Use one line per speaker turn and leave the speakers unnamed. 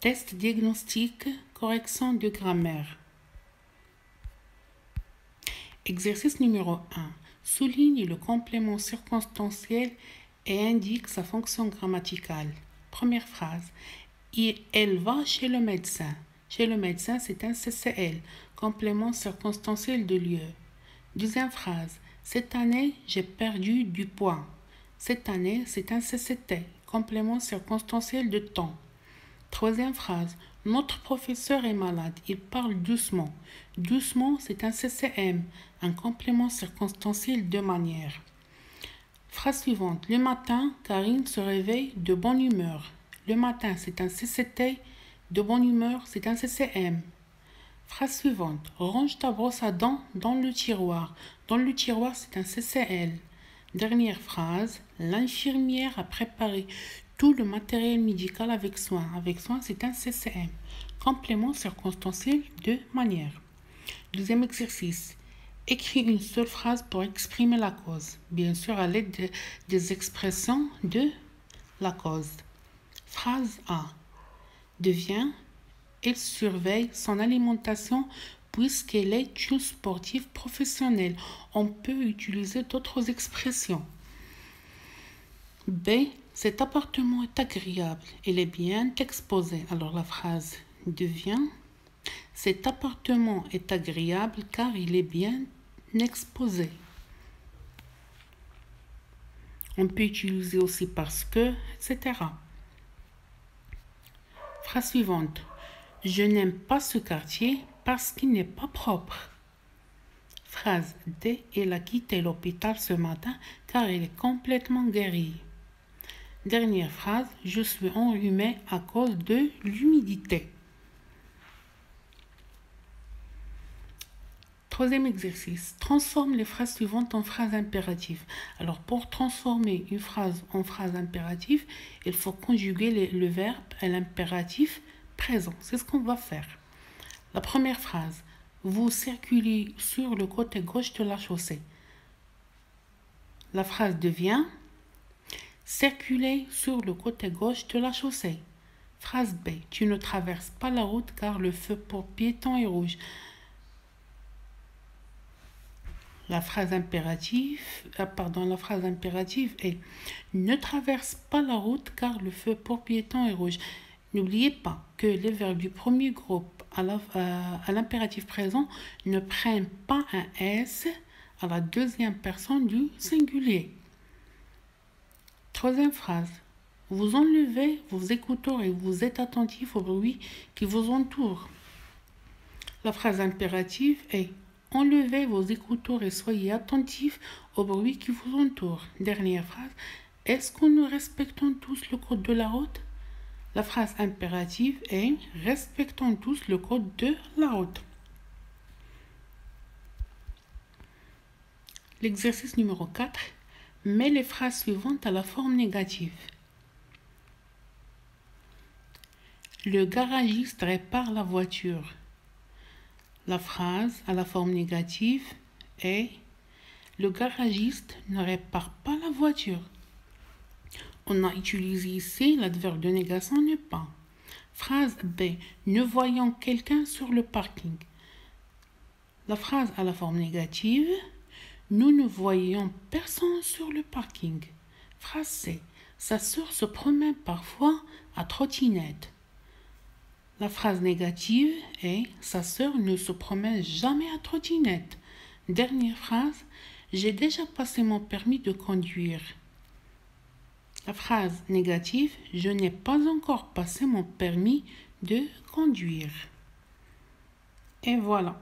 Test diagnostic, correction de grammaire. Exercice numéro 1. Souligne le complément circonstanciel et indique sa fonction grammaticale. Première phrase. Elle va chez le médecin. Chez le médecin, c'est un CCL, complément circonstanciel de lieu. Deuxième phrase. Cette année, j'ai perdu du poids. Cette année, c'est un CCT, complément circonstanciel de temps. Troisième phrase. Notre professeur est malade. Il parle doucement. Doucement, c'est un CCM, un complément circonstanciel de manière. Phrase suivante. Le matin, Karine se réveille de bonne humeur. Le matin, c'est un CCT. De bonne humeur, c'est un CCM. Phrase suivante. Range ta brosse à dents dans le tiroir. Dans le tiroir, c'est un CCL. Dernière phrase. L'infirmière a préparé tout le matériel médical avec soin. Avec soin, c'est un CCM. Complément circonstanciel de manière. Deuxième exercice. Écris une seule phrase pour exprimer la cause. Bien sûr, à l'aide des expressions de la cause. Phrase A. Devient. Elle surveille son alimentation puisqu'elle est une sportive professionnelle. On peut utiliser d'autres expressions. B. Cet appartement est agréable. Il est bien exposé. Alors la phrase devient. Cet appartement est agréable car il est bien exposé. On peut utiliser aussi parce que, etc. Phrase suivante. Je n'aime pas ce quartier parce qu'il n'est pas propre. Phrase D. Elle a quitté l'hôpital ce matin car elle est complètement guérie. Dernière phrase. Je suis enrhumé à cause de l'humidité. Troisième exercice. Transforme les phrases suivantes en phrases impératives. Alors, pour transformer une phrase en phrase impérative, il faut conjuguer le verbe à l'impératif présent. C'est ce qu'on va faire. La première phrase. Vous circulez sur le côté gauche de la chaussée. La phrase devient. Circuler sur le côté gauche de la chaussée. Phrase B. Tu ne traverses pas la route car le feu pour piétons est rouge. La phrase impérative est ne traverse pas la route car le feu pour piétons est rouge. N'oubliez pas que les verbes du premier groupe à l'impératif présent ne prennent pas un S à la deuxième personne du singulier. Troisième phrase. Vous enlevez vos écouteurs et vous êtes attentif au bruit qui vous entoure. La phrase impérative est enlevez vos écouteurs et soyez attentifs au bruit qui vous entoure. Dernière phrase. Est-ce que nous respectons tous le code de la route? La phrase impérative est respectons tous le code de la route. L'exercice numéro 4. Mets les phrases suivantes à la forme négative. Le garagiste répare la voiture. La phrase à la forme négative est le garagiste ne répare pas la voiture. On a utilisé ici l'adverbe de négation ne pas. Phrase B. Nous voyons quelqu'un sur le parking. La phrase à la forme négative. Nous ne voyons personne sur le parking. Phrase C. Sa sœur se promène parfois à trottinette. La phrase négative est sa sœur ne se promène jamais à trottinette. Dernière phrase. J'ai déjà passé mon permis de conduire. La phrase négative. Je n'ai pas encore passé mon permis de conduire. Et voilà.